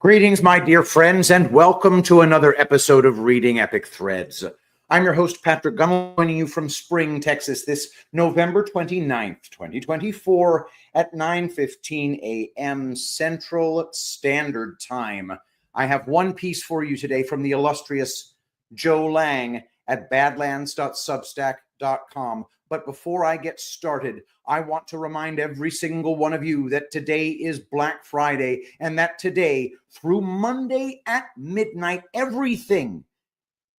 Greetings, my dear friends, and welcome to another episode of Reading Epic Threads. I'm your host, Patrick Gummel, joining you from Spring, Texas, this November 29th, 2024 at 9:15 a.m. Central Standard Time. I have one piece for you today from the illustrious Joe Lange at badlands.substack.com. But before I get started, I want to remind every single one of you that today is Black Friday, and that today, through Monday at midnight, everything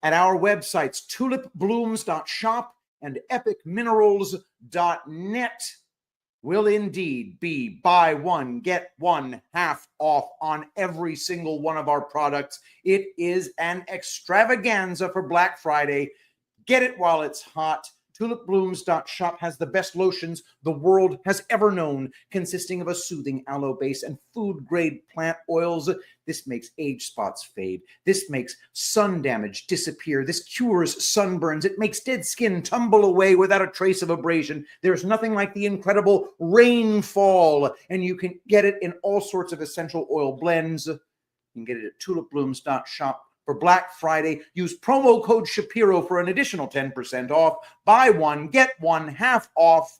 at our websites, tulipblooms.shop and epicminerals.net, will indeed be buy one, get one half off on every single one of our products. It is an extravaganza for Black Friday. Get it while it's hot. Tulipblooms.shop has the best lotions the world has ever known, consisting of a soothing aloe base and food-grade plant oils. This makes age spots fade. This makes sun damage disappear. This cures sunburns. It makes dead skin tumble away without a trace of abrasion. There's nothing like the incredible rainfall, and you can get it in all sorts of essential oil blends. You can get it at tulipblooms.shop. For Black Friday, use promo code Shapiro for an additional 10% off. Buy one, get one half off.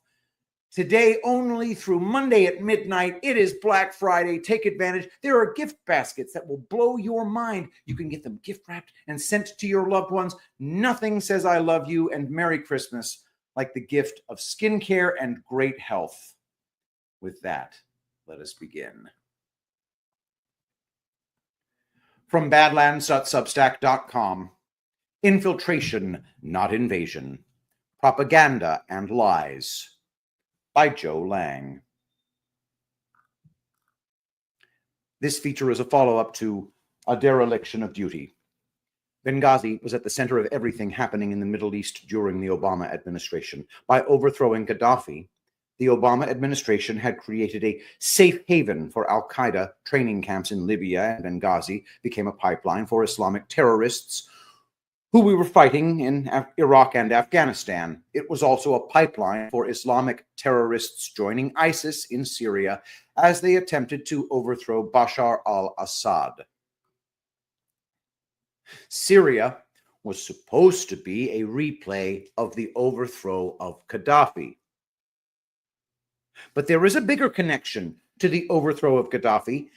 Today only through Monday at midnight. It is Black Friday. Take advantage. There are gift baskets that will blow your mind. You can get them gift wrapped and sent to your loved ones. Nothing says I love you and Merry Christmas like the gift of skincare and great health. With that, let us begin. From badlands.substack.com, Infiltration, Not Invasion, Propaganda and Lies, by Joe Lange. This feature is a follow-up to A Dereliction of Duty. Benghazi was at the center of everything happening in the Middle East during the Obama administration. By overthrowing Gaddafi, the Obama administration had created a safe haven for al-Qaeda. Training camps in Libya and Benghazi became a pipeline for Islamic terrorists who we were fighting in Iraq and Afghanistan. It was also a pipeline for Islamic terrorists joining ISIS in Syria as they attempted to overthrow Bashar al-Assad. Syria was supposed to be a replay of the overthrow of Gaddafi. But there is a bigger connection to the overthrow of Gaddafi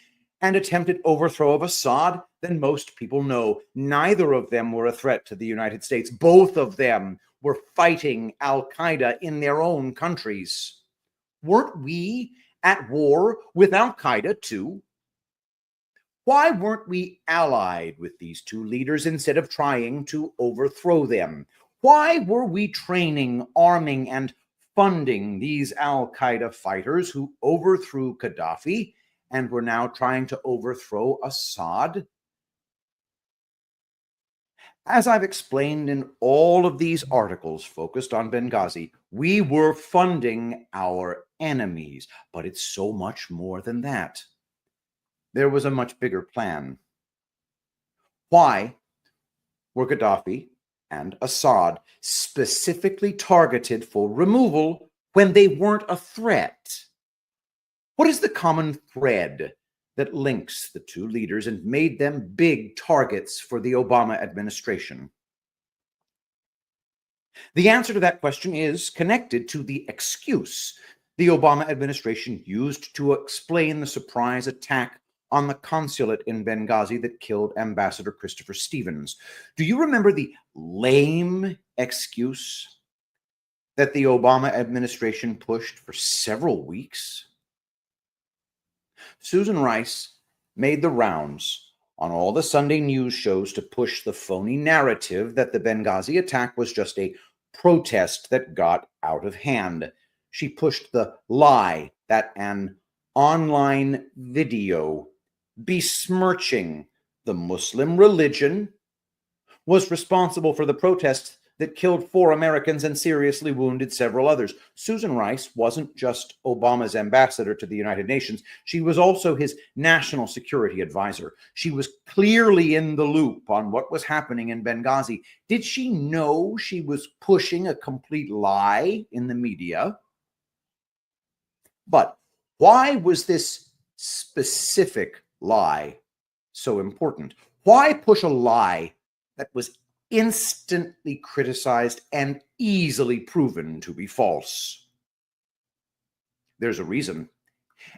and attempted overthrow of Assad than most people know. Neither of them were a threat to the United States. Both of them were fighting al-Qaeda in their own countries. Weren't we at war with al-Qaeda too? Why weren't we allied with these two leaders instead of trying to overthrow them? Why were we training, arming, and funding these al-Qaeda fighters who overthrew Gaddafi and were now trying to overthrow Assad? As I've explained in all of these articles focused on Benghazi, we were funding our enemies, but it's so much more than that. There was a much bigger plan. Why were Gaddafi and Assad specifically targeted for removal when they weren't a threat? What is the common thread that links the two leaders and made them big targets for the Obama administration? The answer to that question is connected to the excuse the Obama administration used to explain the surprise attack on the consulate in Benghazi that killed Ambassador Christopher Stevens. Do you remember the lame excuse that the Obama administration pushed for several weeks? Susan Rice made the rounds on all the Sunday news shows to push the phony narrative that the Benghazi attack was just a protest that got out of hand. She pushed the lie that an online video besmirching the Muslim religion was responsible for the protests that killed 4 Americans and seriously wounded several others. Susan Rice wasn't just Obama's ambassador to the United Nations. She was also his national security advisor. She was clearly in the loop on what was happening in Benghazi. Did she know she was pushing a complete lie in the media? But why was this specific lie so important? Why push a lie that was instantly criticized and easily proven to be false? There's a reason,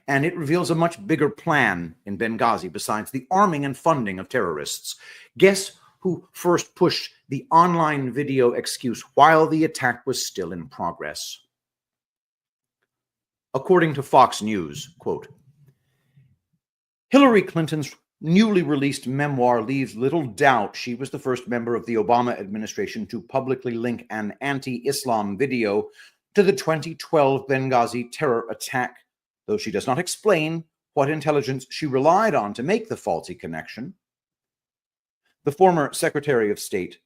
and it reveals a much bigger plan in Benghazi besides the arming and funding of terrorists. Guess who first pushed the online video excuse while the attack was still in progress? According to Fox News, quote, Hillary Clinton's newly released memoir leaves little doubt she was the first member of the Obama administration to publicly link an anti-Islam video to the 2012 Benghazi terror attack, though she does not explain what intelligence she relied on to make the faulty connection. The former Secretary of State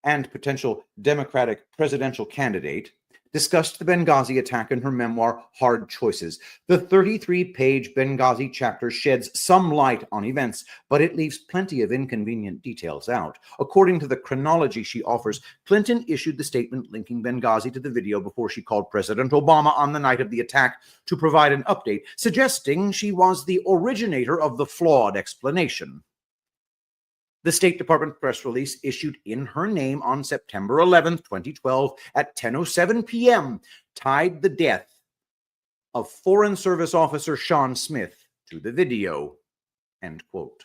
and potential Democratic presidential candidate discussed the Benghazi attack in her memoir, Hard Choices. The 33-page Benghazi chapter sheds some light on events, but it leaves plenty of inconvenient details out. According to the chronology she offers, Clinton issued the statement linking Benghazi to the video before she called President Obama on the night of the attack to provide an update, suggesting she was the originator of the flawed explanation. The State Department press release issued in her name on September 11, 2012 at 10:07 p.m. tied the death of Foreign Service Officer Sean Smith to the video, end quote.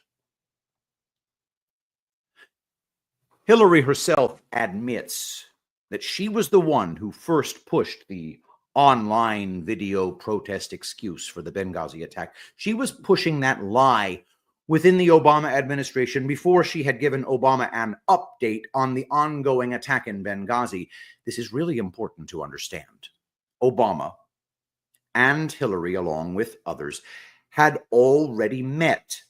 Hillary herself admits that she was the one who first pushed the online video protest excuse for the Benghazi attack. She was pushing that lie within the Obama administration before she had given Obama an update on the ongoing attack in Benghazi. This is really important to understand. Obama and Hillary, along with others, had already met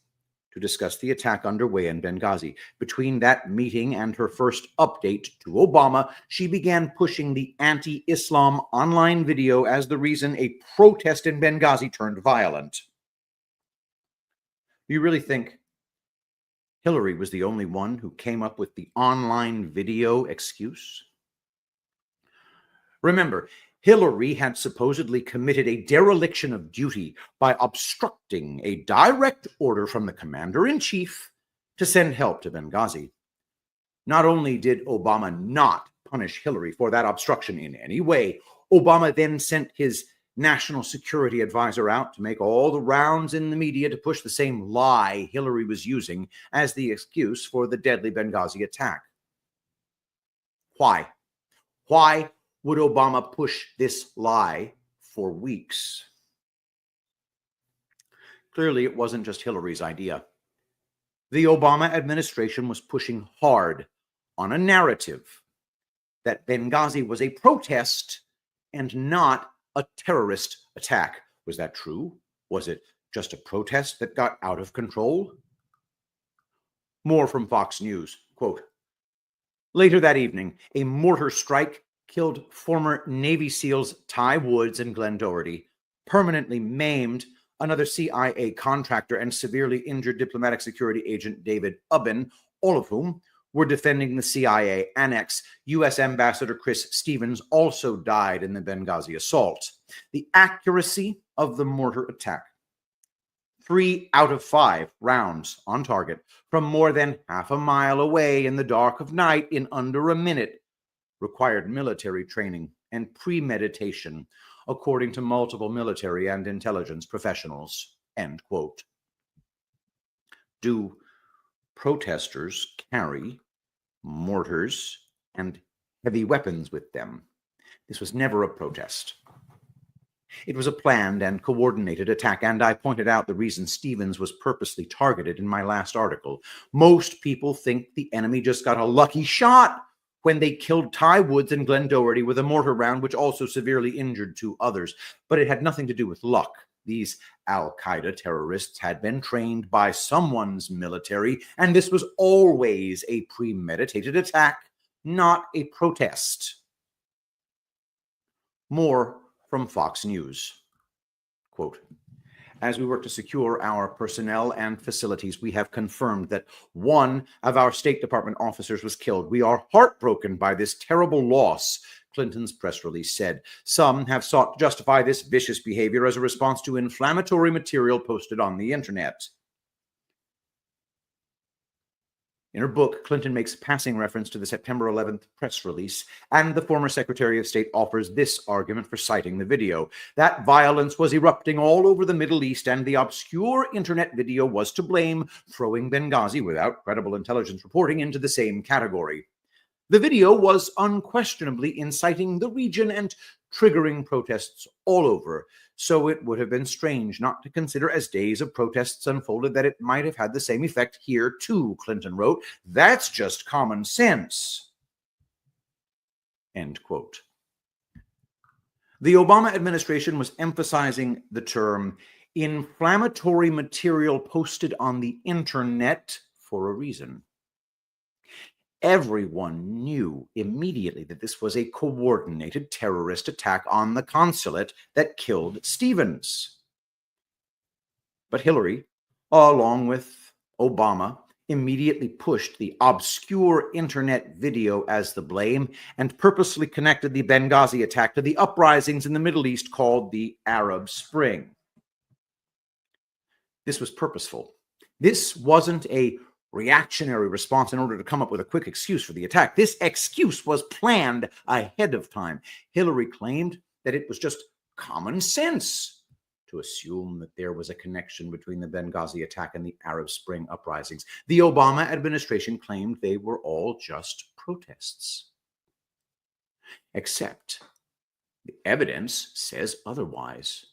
to discuss the attack underway in Benghazi. Between that meeting and her first update to Obama, she began pushing the anti-Islam online video as the reason a protest in Benghazi turned violent. You really think Hillary was the only one who came up with the online video excuse? Remember, Hillary had supposedly committed a dereliction of duty by obstructing a direct order from the commander-in-chief to send help to Benghazi. Not only did Obama not punish Hillary for that obstruction in any way, Obama then sent his national security advisor out to make all the rounds in the media to push the same lie Hillary was using as the excuse for the deadly Benghazi attack. Why? Why would Obama push this lie for weeks? Clearly, it wasn't just Hillary's idea. The Obama administration was pushing hard on a narrative that Benghazi was a protest and not a terrorist attack. Was that true? Was it just a protest that got out of control? More from Fox News. Quote, later that evening, a mortar strike killed former Navy SEALs Ty Woods and Glenn Doherty, permanently maimed another CIA contractor, and severely injured diplomatic security agent David Ubben, all of whom were defending the CIA annex. U.S. Ambassador Chris Stevens also died in the Benghazi assault. The accuracy of the mortar attack, 3 out of 5 rounds on target from more than half a mile away in the dark of night in under a minute, required military training and premeditation, according to multiple military and intelligence professionals, end quote. Do protesters carry mortars and heavy weapons with them? This was never a protest. It was a planned and coordinated attack, and I pointed out the reason Stevens was purposely targeted in my last article. Most people think the enemy just got a lucky shot when they killed Ty Woods and Glenn Doherty with a mortar round, which also severely injured 2 others. But it had nothing to do with luck. These Al-Qaeda terrorists had been trained by someone's military, and this was always a premeditated attack, not a protest. More from Fox News. Quote, as we work to secure our personnel and facilities, we have confirmed that 1 of our State Department officers was killed. We are heartbroken by this terrible loss, Clinton's press release said. Some have sought to justify this vicious behavior as a response to inflammatory material posted on the internet. In her book, Clinton makes passing reference to the September 11th press release, and the former Secretary of State offers this argument for citing the video: that violence was erupting all over the Middle East, and the obscure internet video was to blame, throwing Benghazi, without credible intelligence reporting, into the same category. The video was unquestionably inciting the region and triggering protests all over, so it would have been strange not to consider, as days of protests unfolded, that it might have had the same effect here too, Clinton wrote. That's just common sense. End quote. The Obama administration was emphasizing the term inflammatory material posted on the internet for a reason. Everyone knew immediately that this was a coordinated terrorist attack on the consulate that killed Stevens. But Hillary, along with Obama, immediately pushed the obscure internet video as the blame and purposely connected the Benghazi attack to the uprisings in the Middle East called the Arab Spring. This was purposeful. This wasn't a reactionary response in order to come up with a quick excuse for the attack. This excuse was planned ahead of time. Hillary claimed that it was just common sense to assume that there was a connection between the Benghazi attack and the Arab Spring uprisings. The Obama administration claimed they were all just protests. Except the evidence says otherwise.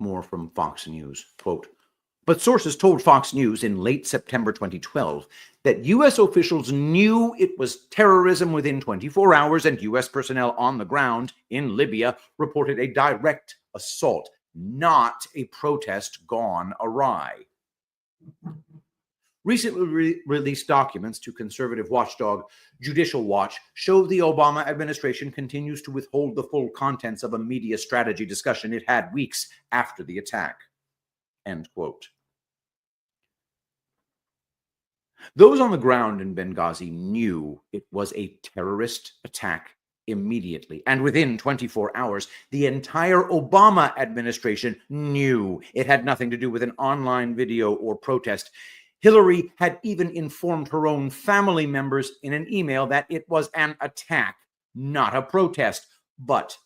More from Fox News, quote, "But sources told Fox News in late September 2012 that U.S. officials knew it was terrorism within 24 hours, and U.S. personnel on the ground in Libya reported a direct assault, not a protest gone awry." Recently released documents to conservative watchdog Judicial Watch show the Obama administration continues to withhold the full contents of a media strategy discussion it had weeks after the attack. End quote. Those on the ground in Benghazi knew it was a terrorist attack immediately, and within 24 hours, the entire Obama administration knew it had nothing to do with an online video or protest. Hillary had even informed her own family members in an email that it was an attack, not a protest. But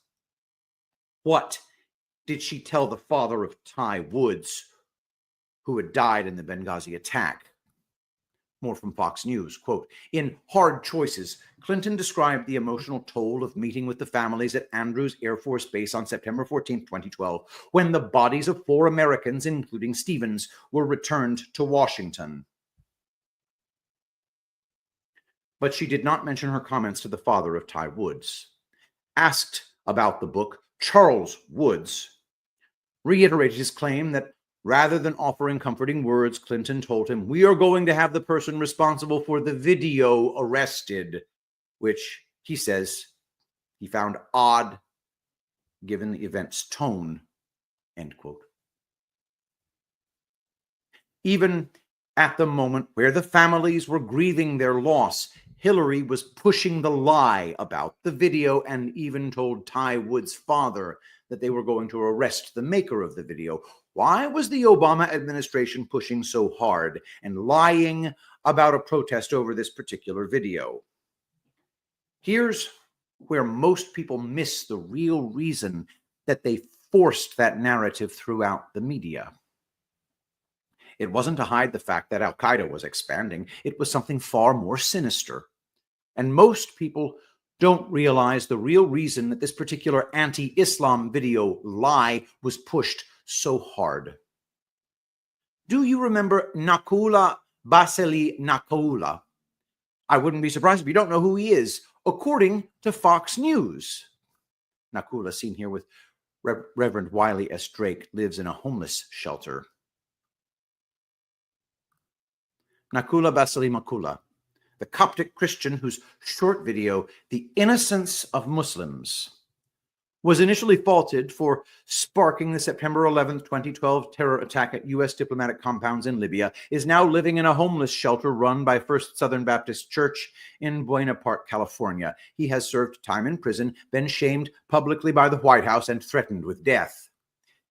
what did she tell the father of Ty Woods, who had died in the Benghazi attack? More from Fox News, quote, "In Hard Choices, Clinton described the emotional toll of meeting with the families at Andrews Air Force Base on September 14, 2012, when the bodies of 4 Americans, including Stevens, were returned to Washington." But she did not mention her comments to the father of Ty Woods. Asked about the book, Charles Woods reiterated his claim that rather than offering comforting words, Clinton told him, "We are going to have the person responsible for the video arrested," which he says he found odd given the event's tone, end quote. Even at the moment where the families were grieving their loss, Hillary was pushing the lie about the video and even told Ty Woods' father that they were going to arrest the maker of the video. Why was the Obama administration pushing so hard and lying about a protest over this particular video? Here's where most people miss the real reason that they forced that narrative throughout the media. It wasn't to hide the fact that Al-Qaeda was expanding. It was something far more sinister. And most people don't realize the real reason that this particular anti-Islam video lie was pushed so hard. Do you remember Nakula Baseli Nakula? I wouldn't be surprised if you don't know who he is, according to Fox News. Nakula, seen here with Reverend Wiley S. Drake, lives in a homeless shelter. Nakula Baseli Makula, the Coptic Christian whose short video, The Innocence of Muslims, was initially faulted for sparking the September 11, 2012 terror attack at U.S. diplomatic compounds in Libya, is now living in a homeless shelter run by First Southern Baptist Church in Buena Park, California. He has served time in prison, been shamed publicly by the White House, and threatened with death.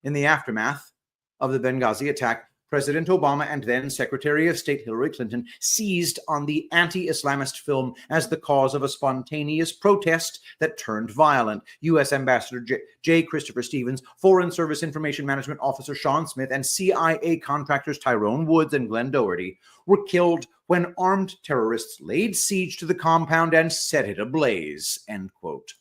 In the aftermath of the Benghazi attack, President Obama and then Secretary of State Hillary Clinton seized on the anti-Islamist film as the cause of a spontaneous protest that turned violent. U.S. Ambassador J. Christopher Stevens, Foreign Service Information Management Officer Sean Smith, and CIA contractors Tyrone Woods and Glenn Doherty were killed when armed terrorists laid siege to the compound and set it ablaze, end quote.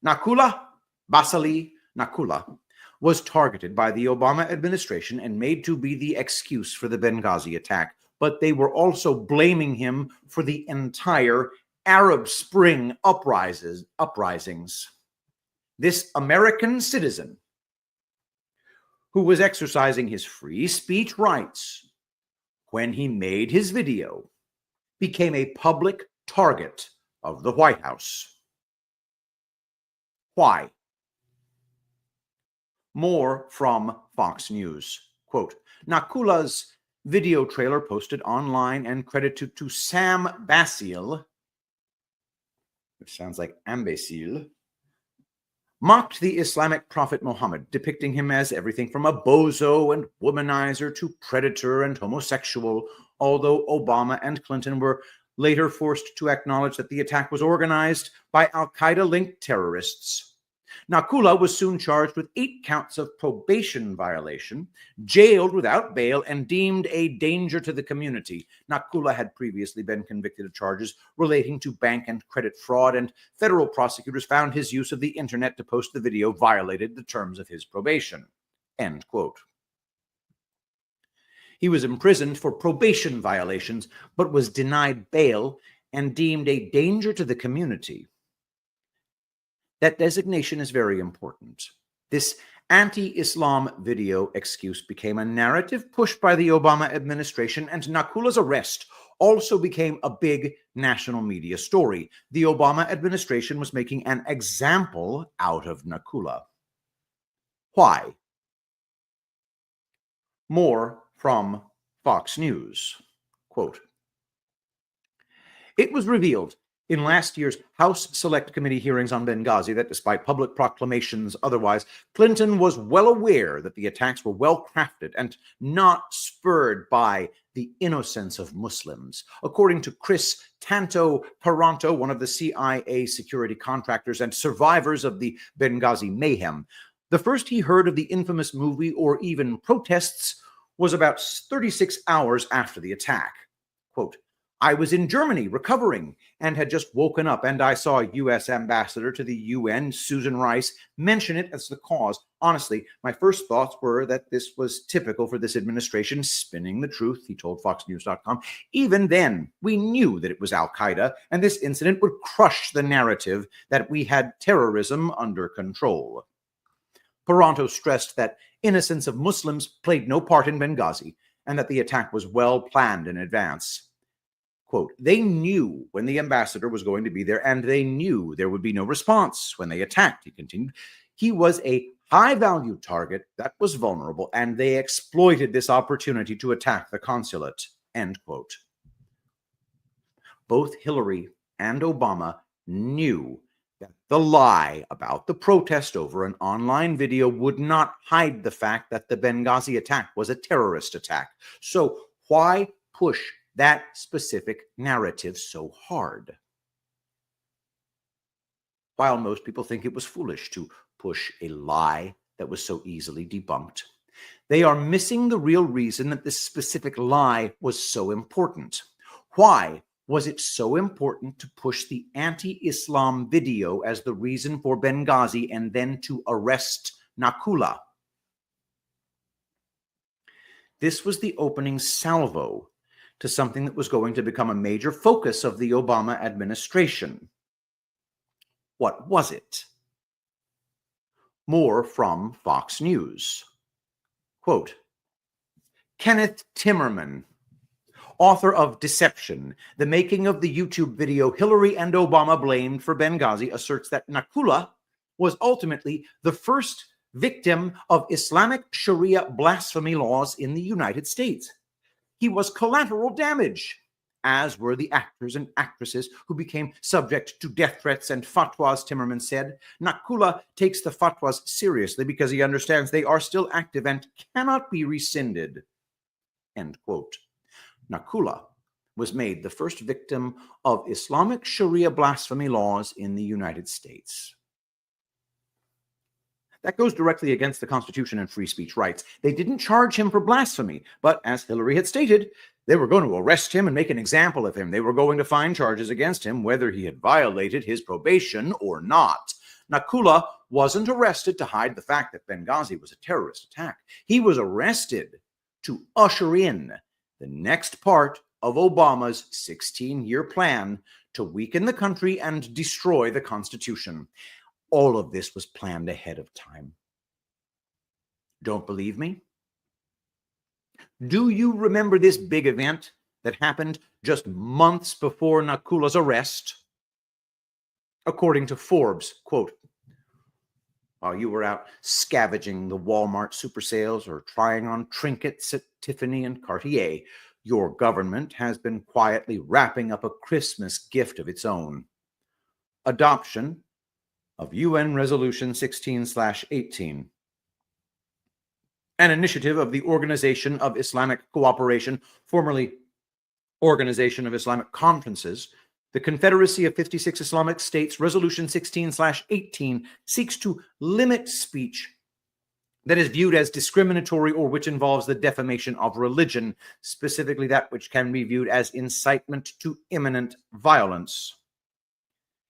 Nakula, Basili Nakula, was targeted by the Obama administration and made to be the excuse for the Benghazi attack, but they were also blaming him for the entire Arab Spring uprisings. This American citizen, who was exercising his free speech rights when he made his video, became a public target of the White House. Why? More from Fox News. Quote, Nakula's video trailer posted online and credited to Sam Basile, which sounds like imbecile, mocked the Islamic prophet Muhammad, depicting him as everything from a bozo and womanizer to predator and homosexual, although Obama and Clinton were later forced to acknowledge that the attack was organized by al-Qaeda-linked terrorists. Nakula was soon charged with 8 counts of probation violation, jailed without bail, and deemed a danger to the community. Nakula had previously been convicted of charges relating to bank and credit fraud, and federal prosecutors found his use of the internet to post the video violated the terms of his probation. End quote. He was imprisoned for probation violations, but was denied bail and deemed a danger to the community. That designation is very important. This anti-Islam video excuse became a narrative pushed by the Obama administration, and Nakula's arrest also became a big national media story. The Obama administration was making an example out of Nakula. Why? More from Fox News. Quote, it was revealed in last year's House Select Committee hearings on Benghazi that despite public proclamations otherwise, Clinton was well aware that the attacks were well crafted and not spurred by the innocence of Muslims. According to Chris Tanto Paranto, one of the CIA security contractors and survivors of the Benghazi mayhem, the first he heard of the infamous movie or even protests was about 36 hours after the attack. Quote, I was in Germany recovering and had just woken up, and I saw U.S. Ambassador to the UN, Susan Rice, mention it as the cause. Honestly, my first thoughts were that this was typical for this administration, spinning the truth, he told FoxNews.com. Even then, we knew that it was al-Qaeda, and this incident would crush the narrative that we had terrorism under control. Paranto stressed that innocence of Muslims played no part in Benghazi, and that the attack was well planned in advance. Quote, they knew when the ambassador was going to be there, and they knew there would be no response when they attacked, he continued. He was a high-value target that was vulnerable, and they exploited this opportunity to attack the consulate, end quote. Both Hillary and Obama knew that the lie about the protest over an online video would not hide the fact that the Benghazi attack was a terrorist attack. So why push that specific narrative so hard? While most people think it was foolish to push a lie that was so easily debunked, they are missing the real reason that this specific lie was so important. Why was it so important to push the anti-Islam video as the reason for Benghazi and then to arrest Nakula? This was the opening salvo to something that was going to become a major focus of the Obama administration. What was it? More from Fox News. Quote, Kenneth Timmerman, author of Deception, the making of the YouTube video Hillary and Obama blamed for Benghazi, asserts that Nakula was ultimately the first victim of Islamic Sharia blasphemy laws in the United States. He was collateral damage, as were the actors and actresses who became subject to death threats and fatwas, Timmerman said. Nakula takes the fatwas seriously because he understands they are still active and cannot be rescinded. End quote. Nakula was made the first victim of Islamic Sharia blasphemy laws in the United States. That goes directly against the Constitution and free speech rights. They didn't charge him for blasphemy, but as Hillary had stated, they were going to arrest him and make an example of him. They were going to find charges against him, whether he had violated his probation or not. Nakula wasn't arrested to hide the fact that Benghazi was a terrorist attack. He was arrested to usher in the next part of Obama's 16-year plan to weaken the country and destroy the Constitution. All of this was planned ahead of time. Don't believe me? Do you remember this big event that happened just months before Nakula's arrest? According to Forbes, quote, while you were out scavenging the Walmart super sales or trying on trinkets at Tiffany and Cartier, your government has been quietly wrapping up a Christmas gift of its own. Adoption of UN Resolution 16/18, an initiative of the Organization of Islamic Cooperation, formerly Organization of Islamic Conferences. The Confederacy of 56 Islamic States Resolution 16/18 seeks to limit speech that is viewed as discriminatory or which involves the defamation of religion, specifically that which can be viewed as incitement to imminent violence.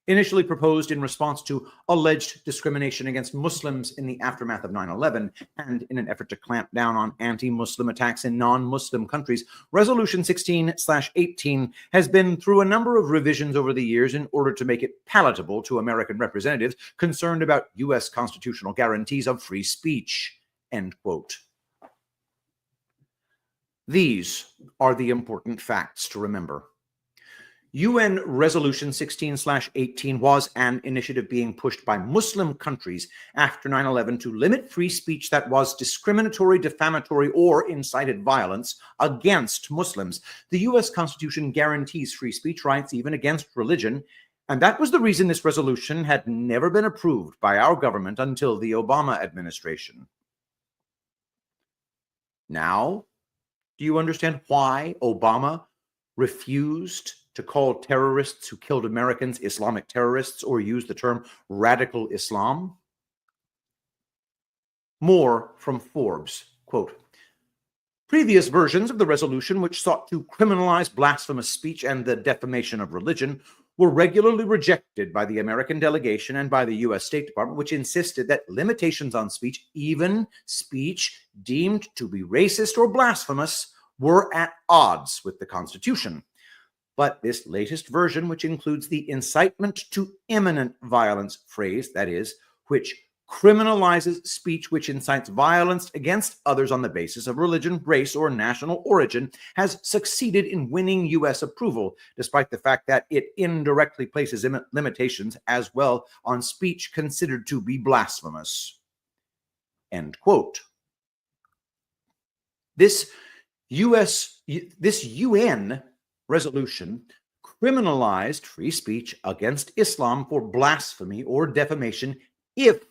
Initially proposed in response to alleged discrimination against Muslims in the aftermath of 9/11 and in an effort to clamp down on anti-Muslim attacks in non-Muslim countries, Resolution 16/18 has been through a number of revisions over the years in order to make it palatable to American representatives concerned about U.S. constitutional guarantees of free speech. End quote. These are the important facts to remember. UN Resolution 16/18 was an initiative being pushed by Muslim countries after 9/11 to limit free speech that was discriminatory, defamatory, or incited violence against Muslims. The U.S. Constitution guarantees free speech rights even against religion, and that was the reason this resolution had never been approved by our government until the Obama administration. Now, do you understand why Obama refused to call terrorists who killed Americans Islamic terrorists or use the term radical Islam? More from Forbes, quote, previous versions of the resolution, which sought to criminalize blasphemous speech and the defamation of religion, were regularly rejected by the American delegation and by the U.S. State Department, which insisted that limitations on speech, even speech deemed to be racist or blasphemous, were at odds with the Constitution. But this latest version, which includes the incitement to imminent violence phrase, that is, which criminalizes speech which incites violence against others on the basis of religion, race, or national origin, has succeeded in winning U.S. approval, despite the fact that it indirectly places limitations as well on speech considered to be blasphemous. End quote. This UN resolution criminalized free speech against Islam for blasphemy or defamation if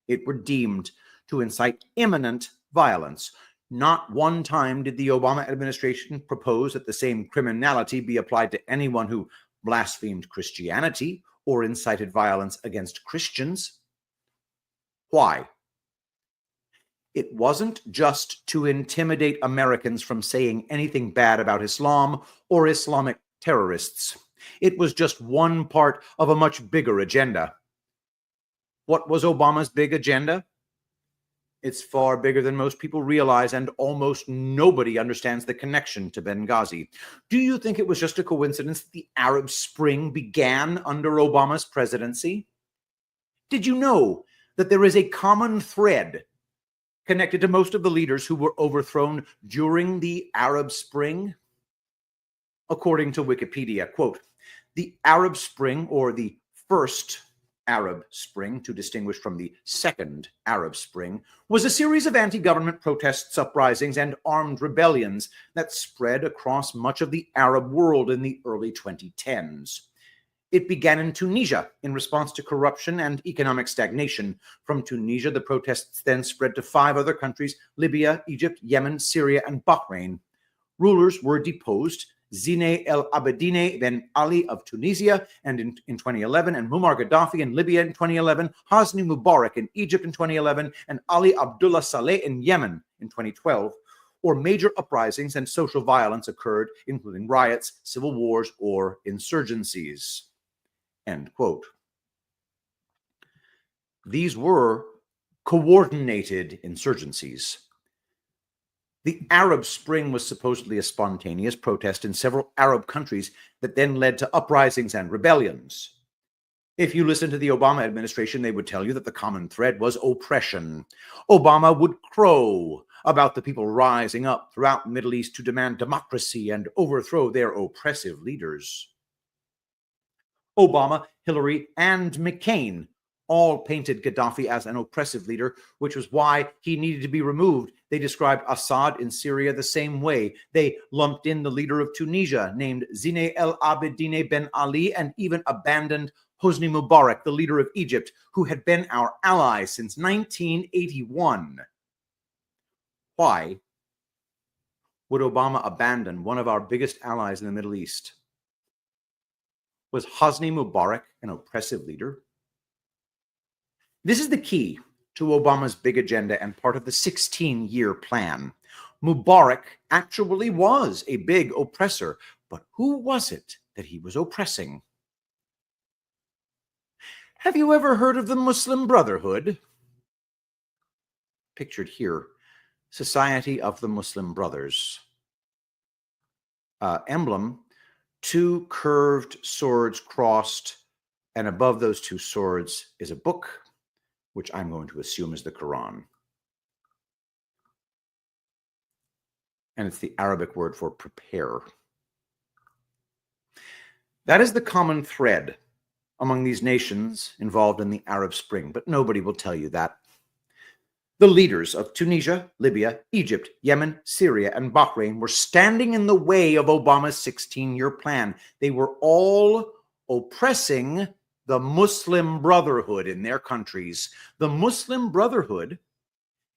it were deemed to incite imminent violence. Not one time did the Obama administration propose that the same criminality be applied to anyone who blasphemed Christianity or incited violence against Christians. Why? It wasn't just to intimidate Americans from saying anything bad about Islam or Islamic terrorists. It was just one part of a much bigger agenda. What was Obama's big agenda? It's far bigger than most people realize, and almost nobody understands the connection to Benghazi. Do you think it was just a coincidence that the Arab Spring began under Obama's presidency? Did you know that there is a common thread connected to most of the leaders who were overthrown during the Arab Spring? According to Wikipedia, quote, the Arab Spring, or the First Arab Spring, to distinguish from the Second Arab Spring, was a series of anti-government protests, uprisings, and armed rebellions that spread across much of the Arab world in the early 2010s. It began in Tunisia in response to corruption and economic stagnation. From Tunisia, the protests then spread to 5 other countries: Libya, Egypt, Yemen, Syria, and Bahrain. Rulers were deposed: Zine El Abidine Ben Ali of Tunisia in 2011, and Muammar Gaddafi in Libya in 2011, Hosni Mubarak in Egypt in 2011, and Ali Abdullah Saleh in Yemen in 2012. Or major uprisings and social violence occurred, including riots, civil wars, or insurgencies. End quote. These were coordinated insurgencies. The Arab Spring was supposedly a spontaneous protest in several Arab countries that then led to uprisings and rebellions. If you listen to the Obama administration, they would tell you that the common thread was oppression. Obama would crow about the people rising up throughout the Middle East to demand democracy and overthrow their oppressive leaders. Obama, Hillary, and McCain all painted Gaddafi as an oppressive leader, which was why he needed to be removed. They described Assad in Syria the same way. They lumped in the leader of Tunisia, named Zine El Abidine Ben Ali, and even abandoned Hosni Mubarak, the leader of Egypt, who had been our ally since 1981. Why would Obama abandon one of our biggest allies in the Middle East? Was Hosni Mubarak an oppressive leader? This is the key to Obama's big agenda and part of the 16-year plan. Mubarak actually was a big oppressor, but who was it that he was oppressing? Have you ever heard of the Muslim Brotherhood? Pictured here, Society of the Muslim Brothers. Emblem: 2 curved swords crossed, and above those 2 swords is a book, which I'm going to assume is the Quran. And it's the Arabic word for prepare. That is the common thread among these nations involved in the Arab Spring, but nobody will tell you that. The leaders of Tunisia, Libya, Egypt, Yemen, Syria, and Bahrain were standing in the way of Obama's 16-year plan. They were all oppressing the Muslim Brotherhood in their countries. The Muslim Brotherhood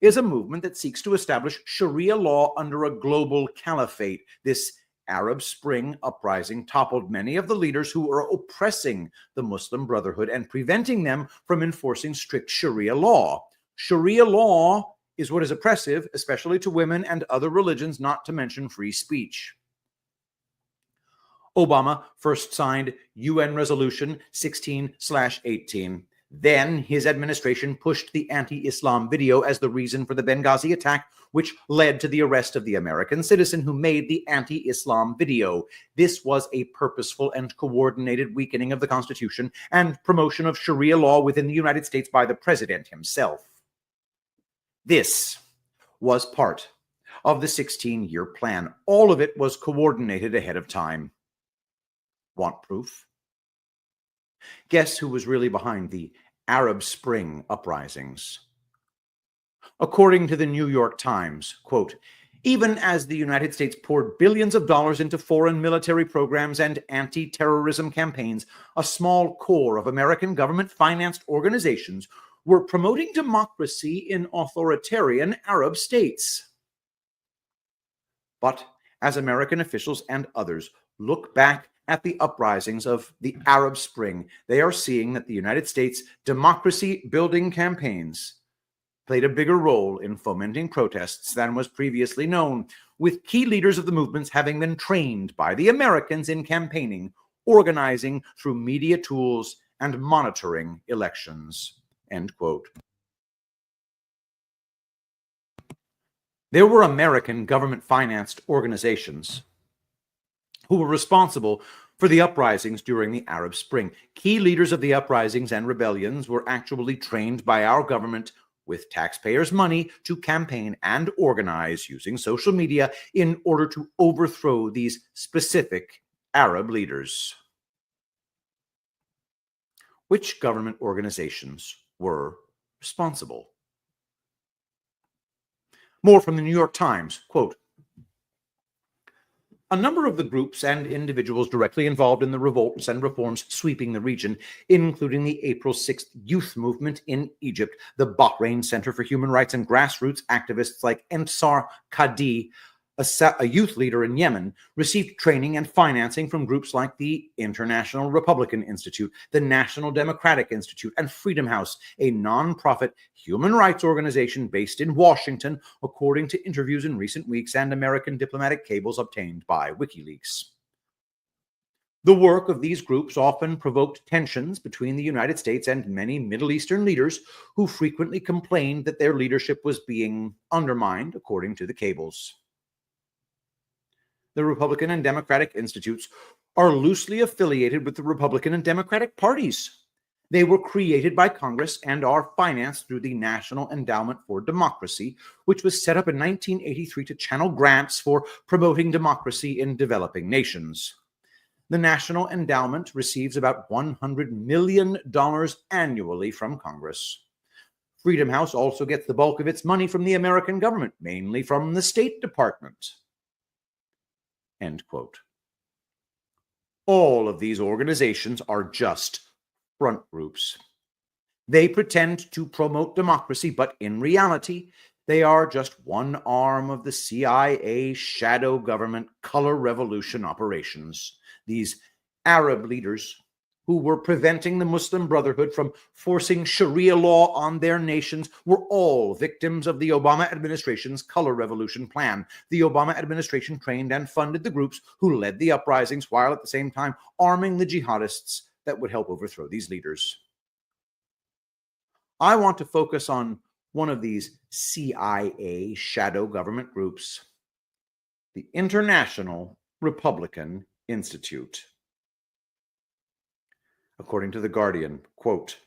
is a movement that seeks to establish Sharia law under a global caliphate. This Arab Spring uprising toppled many of the leaders who were oppressing the Muslim Brotherhood and preventing them from enforcing strict Sharia law. Sharia law is what is oppressive, especially to women and other religions, not to mention free speech. Obama first signed UN Resolution 16/18. Then his administration pushed the anti-Islam video as the reason for the Benghazi attack, which led to the arrest of the American citizen who made the anti-Islam video. This was a purposeful and coordinated weakening of the Constitution and promotion of Sharia law within the United States by the president himself. This was part of the 16-year plan. All of it was coordinated ahead of time. Want proof? Guess who was really behind the Arab Spring uprisings? According to the New York Times, quote, even as the United States poured billions of dollars into foreign military programs and anti-terrorism campaigns, a small core of American government-financed organizations were promoting democracy in authoritarian Arab states. But as American officials and others look back at the uprisings of the Arab Spring, they are seeing that the United States democracy-building campaigns played a bigger role in fomenting protests than was previously known, with key leaders of the movements having been trained by the Americans in campaigning, organizing through media tools, and monitoring elections. End quote. There were American government-financed organizations who were responsible for the uprisings during the Arab Spring. Key leaders of the uprisings and rebellions were actually trained by our government with taxpayers' money to campaign and organize using social media in order to overthrow these specific Arab leaders. Which government organizations were responsible? More from the New York Times, quote, a number of the groups and individuals directly involved in the revolts and reforms sweeping the region, including the April 6th youth movement in Egypt, the Bahrain Center for Human Rights, and grassroots activists like Ensar Kadi, a youth leader in Yemen, received training and financing from groups like the International Republican Institute, the National Democratic Institute, and Freedom House, a nonprofit human rights organization based in Washington, according to interviews in recent weeks and American diplomatic cables obtained by WikiLeaks. The work of these groups often provoked tensions between the United States and many Middle Eastern leaders who frequently complained that their leadership was being undermined, according to the cables. The Republican and Democratic Institutes are loosely affiliated with the Republican and Democratic parties. They were created by Congress and are financed through the National Endowment for Democracy, which was set up in 1983 to channel grants for promoting democracy in developing nations. The National Endowment receives about $100 million annually from Congress. Freedom House also gets the bulk of its money from the American government, mainly from the State Department. End quote. All of these organizations are just front groups. They pretend to promote democracy, but in reality, they are just one arm of the CIA shadow government color revolution operations. These Arab leaders who were preventing the Muslim Brotherhood from forcing Sharia law on their nations were all victims of the Obama administration's color revolution plan. The Obama administration trained and funded the groups who led the uprisings while at the same time arming the jihadists that would help overthrow these leaders. I want to focus on one of these CIA shadow government groups, the International Republican Institute. According to The Guardian, quote,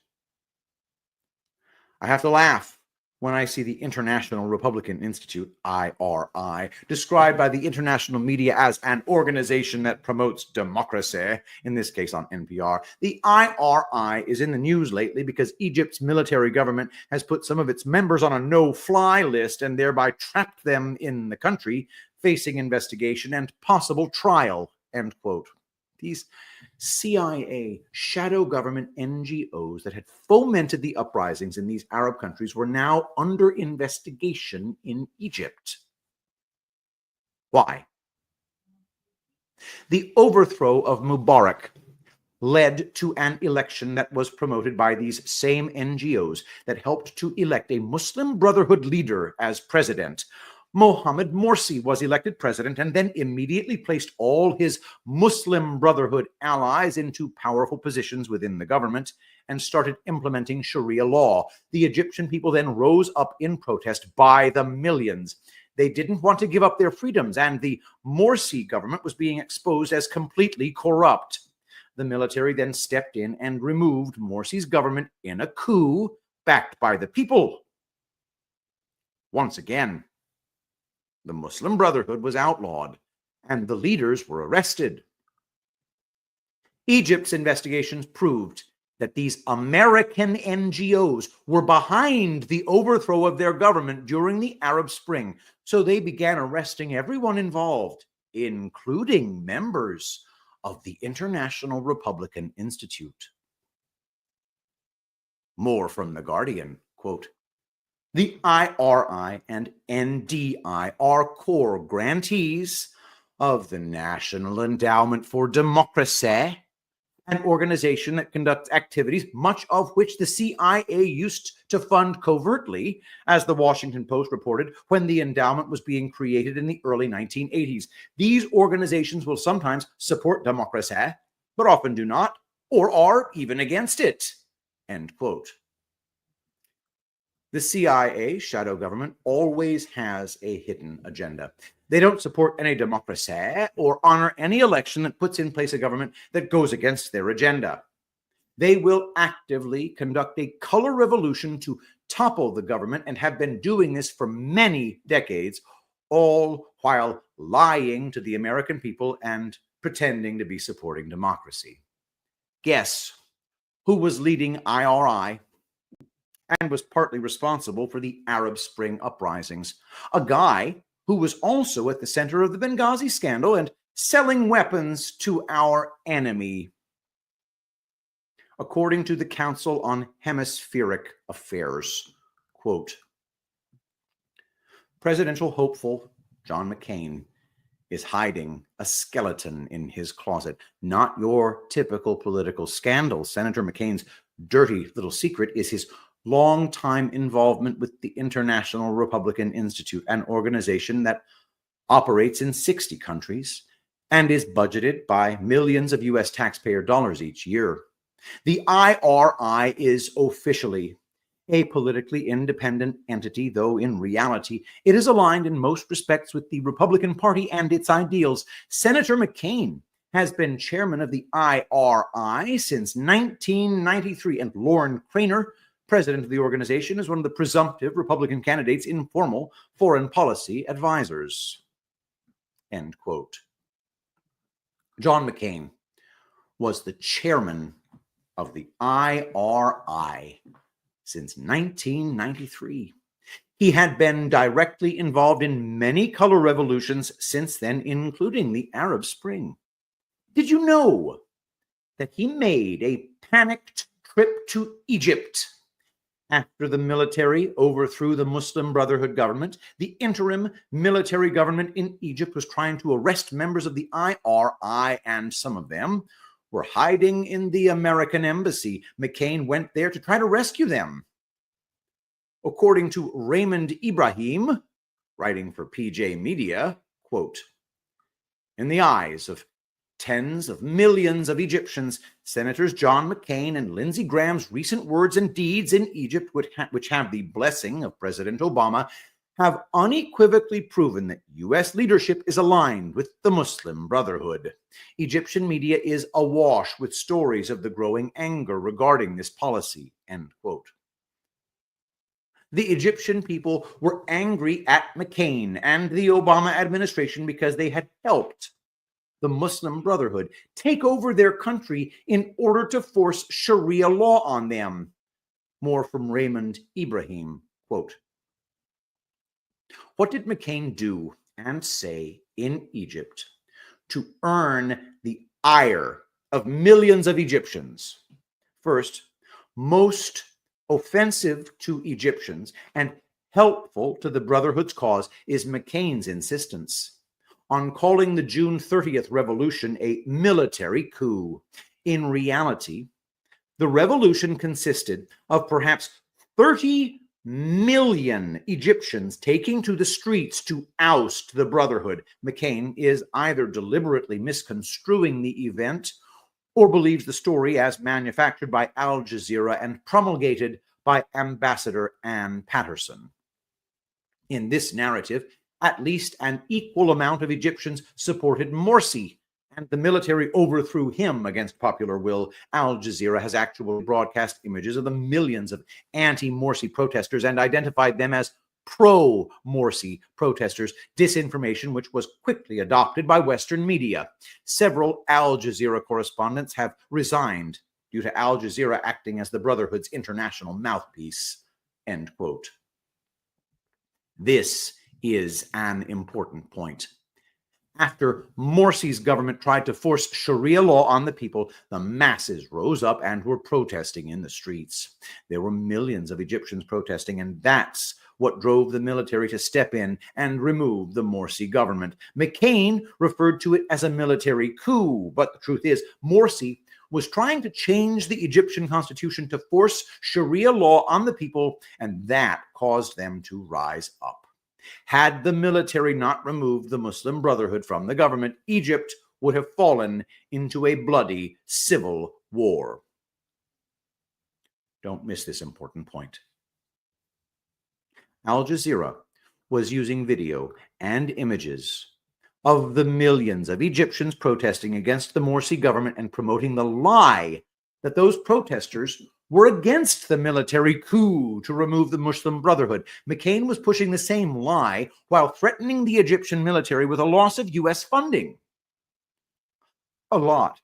I have to laugh when I see the International Republican Institute, IRI, described by the international media as an organization that promotes democracy, in this case on NPR. The IRI is in the news lately because Egypt's military government has put some of its members on a no-fly list and thereby trapped them in the country, facing investigation and possible trial, end quote. These CIA shadow government NGOs that had fomented the uprisings in these Arab countries were now under investigation in Egypt. Why? The overthrow of Mubarak led to an election that was promoted by these same NGOs that helped to elect a Muslim Brotherhood leader as president. Mohammed Morsi was elected president and then immediately placed all his Muslim Brotherhood allies into powerful positions within the government and started implementing Sharia law. The Egyptian people then rose up in protest by the millions. They didn't want to give up their freedoms, and the Morsi government was being exposed as completely corrupt. The military then stepped in and removed Morsi's government in a coup backed by the people. Once again, the Muslim Brotherhood was outlawed, and the leaders were arrested. Egypt's investigations proved that these American NGOs were behind the overthrow of their government during the Arab Spring, so they began arresting everyone involved, including members of the International Republican Institute. More from The Guardian, quote, the IRI and NDI are core grantees of the National Endowment for Democracy, an organization that conducts activities, much of which the CIA used to fund covertly, as the Washington Post reported, when the endowment was being created in the early 1980s. These organizations will sometimes support democracy, but often do not, or are even against it, end quote. The CIA shadow government always has a hidden agenda. They don't support any democracy or honor any election that puts in place a government that goes against their agenda. They will actively conduct a color revolution to topple the government and have been doing this for many decades, all while lying to the American people and pretending to be supporting democracy. Guess who was leading IRI and was partly responsible for the Arab Spring uprisings. A guy who was also at the center of the Benghazi scandal and selling weapons to our enemy. According to the Council on Hemispheric Affairs, quote, presidential hopeful John McCain is hiding a skeleton in his closet. Not your typical political scandal. Senator McCain's dirty little secret is his long-time involvement with the International Republican Institute, an organization that operates in 60 countries and is budgeted by millions of U.S. taxpayer dollars each year. The IRI is officially a politically independent entity, though in reality, it is aligned in most respects with the Republican Party and its ideals. Senator McCain has been chairman of the IRI since 1993, and Lauren Craner, president of the organization, is one of the presumptive Republican candidates' informal foreign policy advisors. End quote. John McCain was the chairman of the IRI since 1993. He had been directly involved in many color revolutions since then, including the Arab Spring. Did you know that he made a panicked trip to Egypt after the military overthrew the Muslim Brotherhood government? The interim military government in Egypt was trying to arrest members of the IRI, and some of them were hiding in the American embassy. McCain went there to try to rescue them. According to Raymond Ibrahim, writing for PJ Media, quote, in the eyes of tens of millions of Egyptians, Senators John McCain and Lindsey Graham's recent words and deeds in Egypt, which have the blessing of President Obama, have unequivocally proven that U.S. leadership is aligned with the Muslim Brotherhood. Egyptian media is awash with stories of the growing anger regarding this policy, end quote. The Egyptian people were angry at McCain and the Obama administration because they had helped the Muslim Brotherhood take over their country in order to force Sharia law on them. More from Raymond Ibrahim, quote, what did McCain do and say in Egypt to earn the ire of millions of Egyptians? First, most offensive to Egyptians and helpful to the Brotherhood's cause is McCain's insistence on calling the June 30th revolution a military coup. In reality, the revolution consisted of perhaps 30 million Egyptians taking to the streets to oust the Brotherhood. McCain is either deliberately misconstruing the event or believes the story as manufactured by Al Jazeera and promulgated by Ambassador Ann Patterson. In this narrative, at least an equal amount of Egyptians supported Morsi, and the military overthrew him against popular will. Al Jazeera has actually broadcast images of the millions of anti-Morsi protesters and identified them as pro-Morsi protesters, disinformation which was quickly adopted by Western media. Several Al Jazeera correspondents have resigned due to Al Jazeera acting as the Brotherhood's international mouthpiece, end quote. This is an important point. After Morsi's government tried to force Sharia law on the people, the masses rose up and were protesting in the streets. There were millions of Egyptians protesting, and that's what drove the military to step in and remove the Morsi government. McCain referred to it as a military coup, but the truth is, Morsi was trying to change the Egyptian constitution to force Sharia law on the people, and that caused them to rise up. Had the military not removed the Muslim Brotherhood from the government, Egypt would have fallen into a bloody civil war. Don't miss this important point. Al Jazeera was using video and images of the millions of Egyptians protesting against the Morsi government and promoting the lie that those protesters were against the military coup to remove the Muslim Brotherhood. McCain was pushing the same lie while threatening the Egyptian military with a loss of U.S. funding. A lot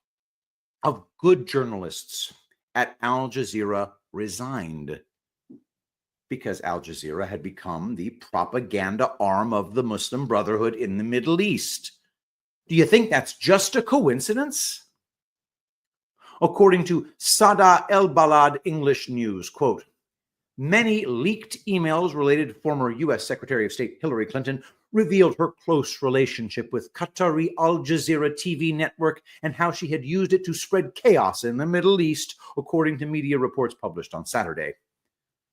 of good journalists at Al Jazeera resigned because Al Jazeera had become the propaganda arm of the Muslim Brotherhood in the Middle East. Do you think that's just a coincidence? According to Sada El Balad English News, quote, many leaked emails related to former U.S. Secretary of State Hillary Clinton revealed her close relationship with Qatari Al Jazeera TV network and how she had used it to spread chaos in the Middle East, according to media reports published on Saturday.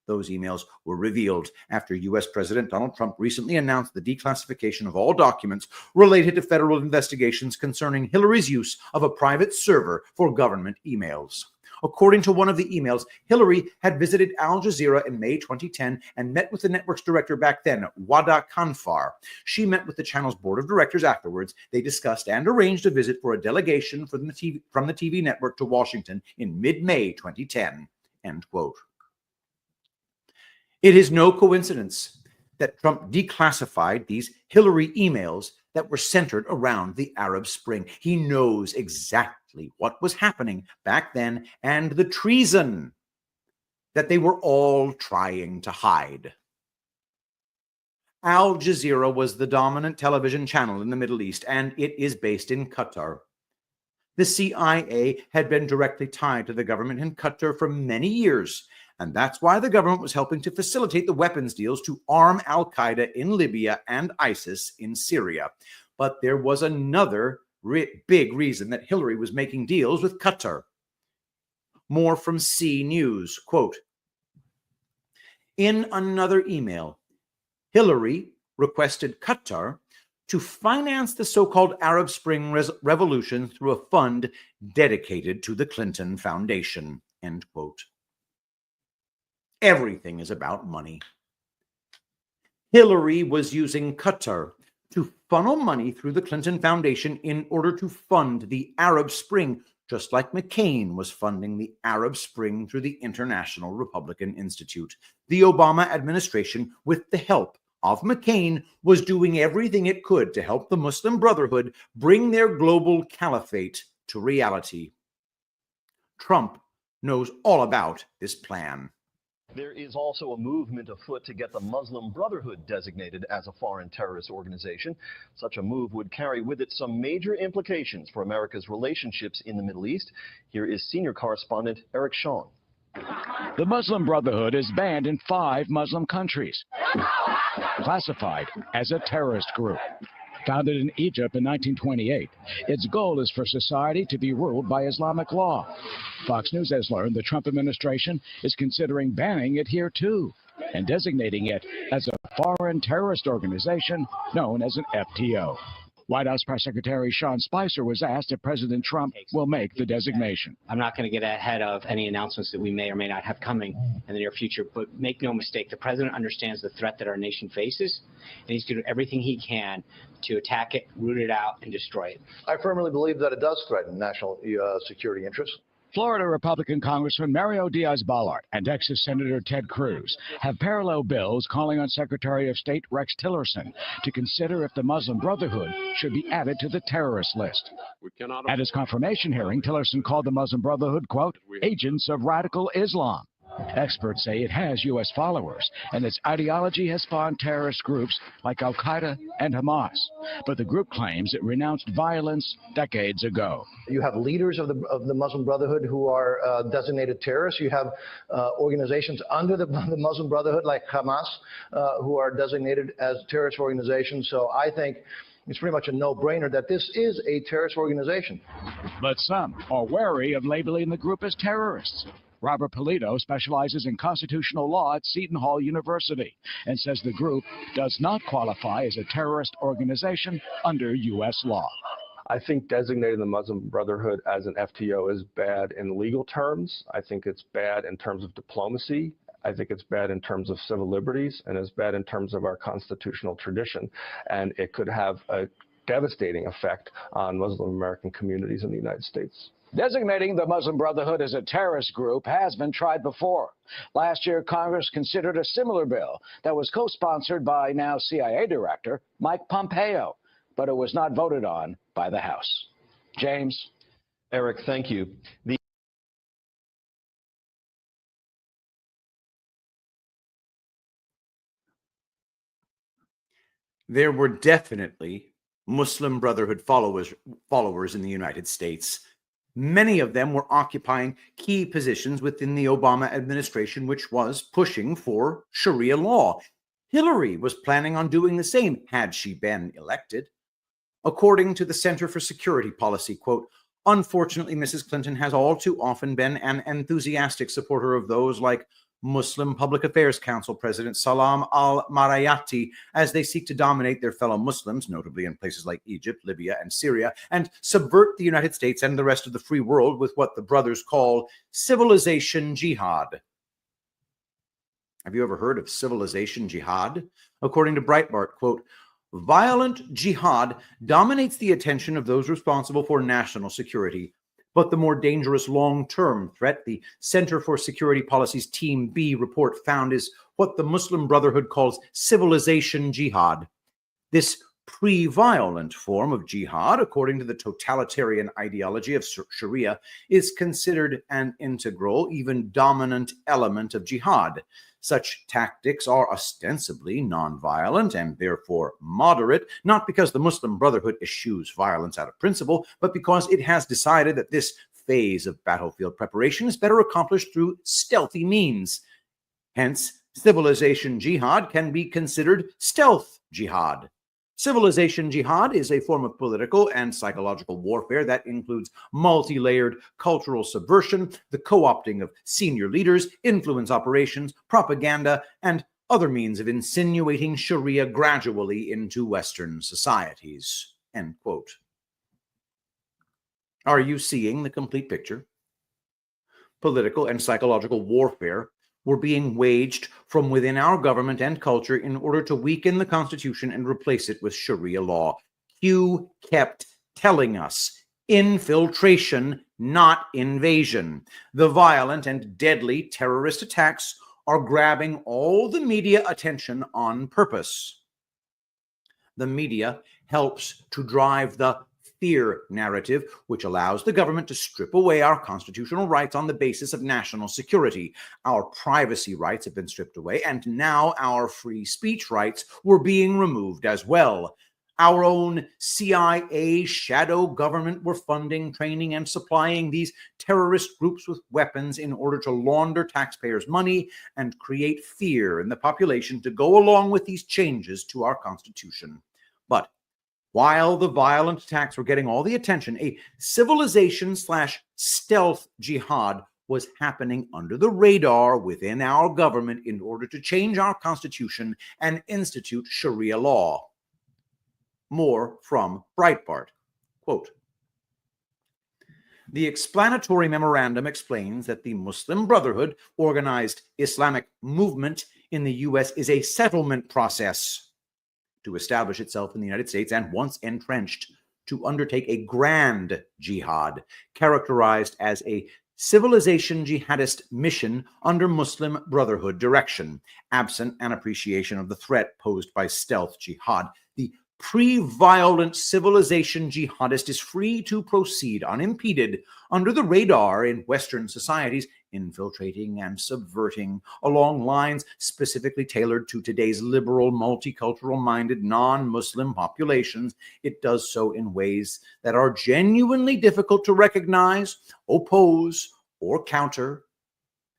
Those emails were revealed after U.S. President Donald Trump recently announced the declassification of all documents related to federal investigations concerning Hillary's use of a private server for government emails. According to one of the emails, Hillary had visited Al Jazeera in May 2010 and met with the network's director back then, Wada Kanfar. She met with the channel's board of directors afterwards. They discussed and arranged a visit for a delegation from the TV network to Washington in mid-May 2010. End quote. It is no coincidence that Trump declassified these Hillary emails that were centered around the Arab Spring. He knows exactly what was happening back then and the treason that they were all trying to hide. Al Jazeera was the dominant television channel in the Middle East, and it is based in Qatar. The CIA had been directly tied to the government in Qatar for many years, and that's why the government was helping to facilitate the weapons deals to arm al-Qaeda in Libya and ISIS in Syria. But there was another big reason that Hillary was making deals with Qatar. More from C News, quote, in another email, Hillary requested Qatar to finance the so-called Arab Spring Revolution through a fund dedicated to the Clinton Foundation, end quote. Everything is about money. Hillary was using Qatar to funnel money through the Clinton Foundation in order to fund the Arab Spring, just like McCain was funding the Arab Spring through the International Republican Institute. The Obama administration, with the help of McCain, was doing everything it could to help the Muslim Brotherhood bring their global caliphate to reality. Trump knows all about this plan. There is also a movement afoot to get the Muslim Brotherhood designated as a foreign terrorist organization. Such a move would carry with it some major implications for America's relationships in the Middle East. Here is senior correspondent Eric Shawn. The Muslim Brotherhood is banned in 5 Muslim countries, classified as a terrorist group. Founded in Egypt in 1928, its goal is for society to be ruled by Islamic law. Fox News has learned the Trump administration is considering banning it here too and designating it as a foreign terrorist organization known as an FTO. White House Press Secretary Sean Spicer was asked if President Trump will make the designation. I'm not going to get ahead of any announcements that we may or may not have coming in the near future, but make no mistake, the president understands the threat that our nation faces, and he's going to do everything he can to attack it, root it out, and destroy it. I firmly believe that it does threaten national security interests. Florida Republican Congressman Mario Diaz-Balart and Texas Senator Ted Cruz have parallel bills calling on Secretary of State Rex Tillerson to consider if the Muslim Brotherhood should be added to the terrorist list. At his confirmation hearing, Tillerson called the Muslim Brotherhood, quote, agents of radical Islam. Experts say it has U.S. followers, and its ideology has spawned terrorist groups like Al-Qaeda and Hamas. But the group claims it renounced violence decades ago. You have leaders of the Muslim Brotherhood who are designated terrorists. You have organizations under the Muslim Brotherhood like Hamas who are designated as terrorist organizations. So I think it's pretty much a no-brainer that this is a terrorist organization. But some are wary of labeling the group as terrorists. Robert Polito specializes in constitutional law at Seton Hall University and says the group does not qualify as a terrorist organization under U.S. law. I think designating the Muslim Brotherhood as an FTO is bad in legal terms. I think it's bad in terms of diplomacy. I think it's bad in terms of civil liberties, and it's bad in terms of our constitutional tradition. And it could have a devastating effect on Muslim American communities in the United States. Designating the Muslim Brotherhood as a terrorist group has been tried before. Last year, Congress considered a similar bill that was co-sponsored by now CIA Director Mike Pompeo, but it was not voted on by the House. James. Eric, thank you. There were definitely Muslim Brotherhood followers in the United States. Many of them were occupying key positions within the Obama administration, which was pushing for Sharia law. Hillary was planning on doing the same had she been elected. According to the Center for Security Policy, quote, unfortunately, Mrs. Clinton has all too often been an enthusiastic supporter of those like Muslim Public Affairs Council President Salam al-Marayati as they seek to dominate their fellow Muslims, notably in places like Egypt, Libya, and Syria, and subvert the United States and the rest of the free world with what the brothers call civilization jihad. Have you ever heard of civilization jihad? According to Breitbart, quote, violent jihad dominates the attention of those responsible for national security. But the more dangerous long-term threat the Center for Security Policy's Team B report found is what the Muslim Brotherhood calls civilization jihad. This pre-violent form of jihad, according to the totalitarian ideology of Sharia, is considered an integral, even dominant element of jihad. Such tactics are ostensibly nonviolent and therefore moderate, not because the Muslim Brotherhood eschews violence out of principle, but because it has decided that this phase of battlefield preparation is better accomplished through stealthy means. Hence, civilization jihad can be considered stealth jihad. Civilization jihad is a form of political and psychological warfare that includes multi-layered cultural subversion, the co-opting of senior leaders, influence operations, propaganda, and other means of insinuating Sharia gradually into Western societies. End quote. Are you seeing the complete picture? Political and psychological warfare were being waged from within our government and culture in order to weaken the Constitution and replace it with Sharia law. Q kept telling us, infiltration, not invasion. The violent and deadly terrorist attacks are grabbing all the media attention on purpose. The media helps to drive the fear narrative, which allows the government to strip away our constitutional rights on the basis of national security. Our privacy rights have been stripped away, and now our free speech rights were being removed as well. Our own CIA shadow government were funding, training, and supplying these terrorist groups with weapons in order to launder taxpayers' money and create fear in the population to go along with these changes to our Constitution. But while the violent attacks were getting all the attention, a civilization/stealth jihad was happening under the radar within our government in order to change our Constitution and institute Sharia law. More from Breitbart. Quote, the explanatory memorandum explains that the Muslim Brotherhood organized Islamic movement in the U.S. is a settlement process to establish itself in the United States and, once entrenched, to undertake a grand jihad characterized as a civilization jihadist mission under Muslim Brotherhood direction, absent an appreciation of the threat posed by stealth jihad. The pre-violent civilization jihadist is free to proceed unimpeded under the radar in Western societies, infiltrating and subverting along lines specifically tailored to today's liberal, multicultural-minded, non-Muslim populations. It does so in ways that are genuinely difficult to recognize, oppose, or counter.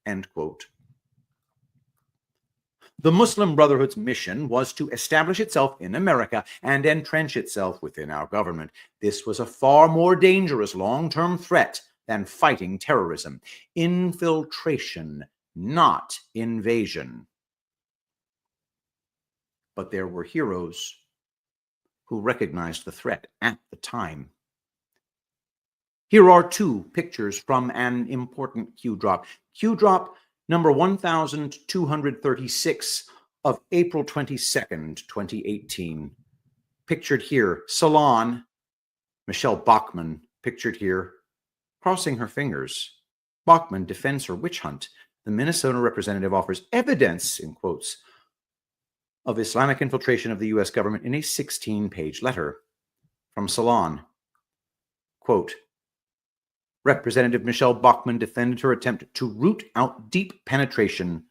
End quote. The Muslim Brotherhood's mission was to establish itself in America and entrench itself within our government. This was a far more dangerous long-term threat than fighting terrorism. Infiltration, not invasion. But there were heroes who recognized the threat at the time. Here are two pictures from an important Q drop. Q drop number 1236 of April 22nd, 2018. Pictured here, Salon, Michelle Bachmann, pictured here, crossing her fingers. Bachmann defends her witch hunt. The Minnesota representative offers evidence, in quotes, of Islamic infiltration of the U.S. government in a 16-page letter. From Salon, quote, Representative Michelle Bachmann defended her attempt to root out deep penetration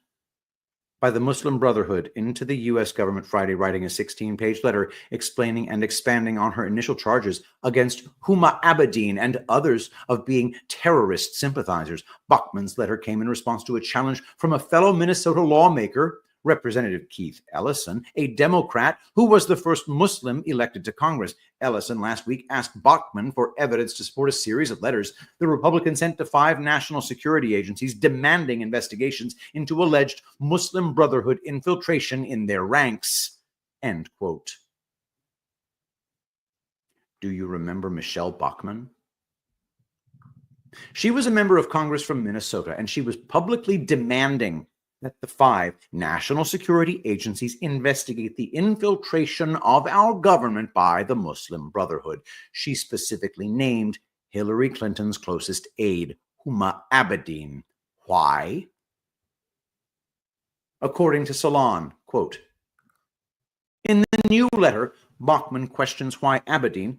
by the Muslim Brotherhood into the U.S. government Friday, writing a 16-page letter explaining and expanding on her initial charges against Huma Abedin and others of being terrorist sympathizers. Bachmann's letter came in response to a challenge from a fellow Minnesota lawmaker, Representative Keith Ellison, a Democrat who was the first Muslim elected to Congress. Ellison last week asked Bachmann for evidence to support a series of letters the Republicans sent to 5 national security agencies demanding investigations into alleged Muslim Brotherhood infiltration in their ranks. End quote. Do you remember Michelle Bachmann? She was a member of Congress from Minnesota, and she was publicly demanding that the 5 national security agencies investigate the infiltration of our government by the Muslim Brotherhood. She specifically named Hillary Clinton's closest aide, Huma Abedin. Why? According to Salon, quote, in the new letter, Bachmann questions why Abedin,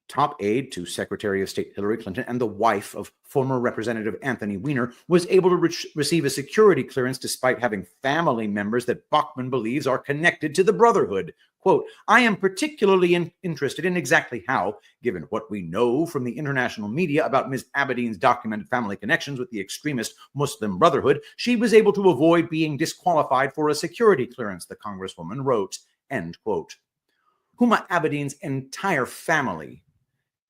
top aide to Secretary of State Hillary Clinton and the wife of former Representative Anthony Weiner, was able to receive a security clearance despite having family members that Bachmann believes are connected to the Brotherhood. Quote, I am particularly interested in exactly how, given what we know from the international media about Ms. Abedin's documented family connections with the extremist Muslim Brotherhood, she was able to avoid being disqualified for a security clearance, the Congresswoman wrote. End quote. Huma Abedin's entire family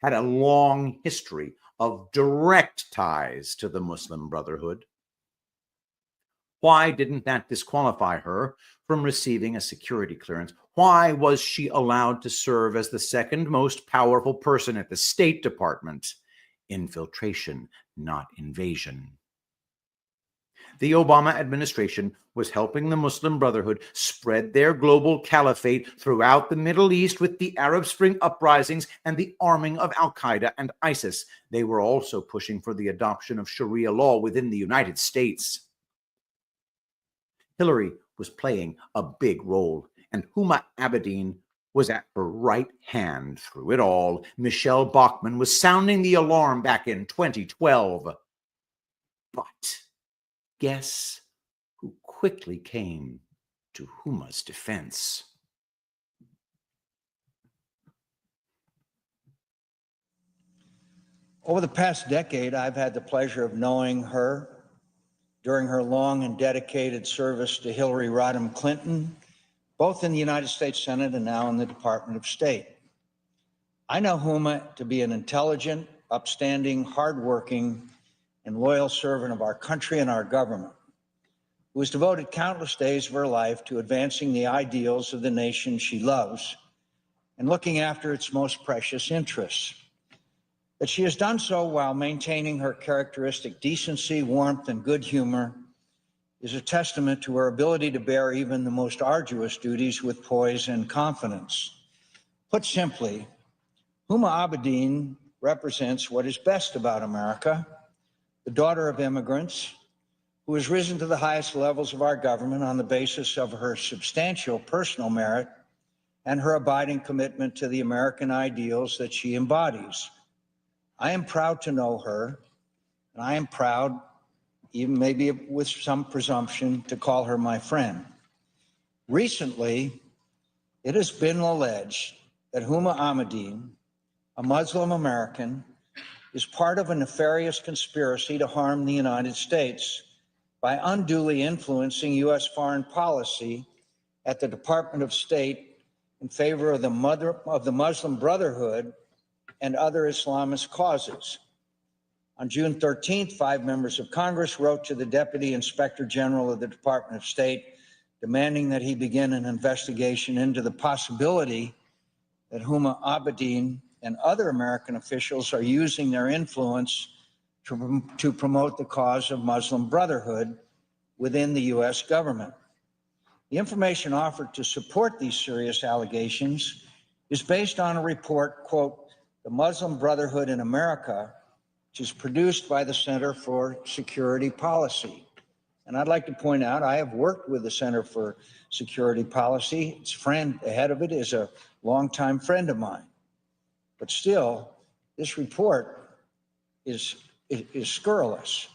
had a long history of direct ties to the Muslim Brotherhood. Why didn't that disqualify her from receiving a security clearance? Why was she allowed to serve as the second most powerful person at the State Department? Infiltration, not invasion. The Obama administration was helping the Muslim Brotherhood spread their global caliphate throughout the Middle East with the Arab Spring uprisings and the arming of Al-Qaeda and ISIS. They were also pushing for the adoption of Sharia law within the United States. Hillary was playing a big role, and Huma Abedin was at her right hand through it all. Michelle Bachmann was sounding the alarm back in 2012. But guess who quickly came to Huma's defense? Over the past decade, I've had the pleasure of knowing her during her long and dedicated service to Hillary Rodham Clinton, both in the United States Senate and now in the Department of State. I know Huma to be an intelligent, upstanding, hardworking, and loyal servant of our country and our government, who has devoted countless days of her life to advancing the ideals of the nation she loves and looking after its most precious interests. That she has done so while maintaining her characteristic decency, warmth, and good humor is a testament to her ability to bear even the most arduous duties with poise and confidence. Put simply, Huma Abedin represents what is best about America, the daughter of immigrants, who has risen to the highest levels of our government on the basis of her substantial personal merit and her abiding commitment to the American ideals that she embodies. I am proud to know her, and I am proud, even maybe with some presumption, to call her my friend. Recently, it has been alleged that Huma Abedin, a Muslim American, is part of a nefarious conspiracy to harm the United States by unduly influencing U.S. foreign policy at the Department of State in favor of the Muslim Brotherhood and other Islamist causes. On June 13th, 5 members of Congress wrote to the Deputy Inspector General of the Department of State demanding that he begin an investigation into the possibility that Huma Abedin and other American officials are using their influence to promote the cause of Muslim Brotherhood within the U.S. government. The information offered to support these serious allegations is based on a report, quote, The Muslim Brotherhood in America, which is produced by the Center for Security Policy. And I'd like to point out, I have worked with the Center for Security Policy. Its friend, the head of it, is a longtime friend of mine. But still, this report is scurrilous.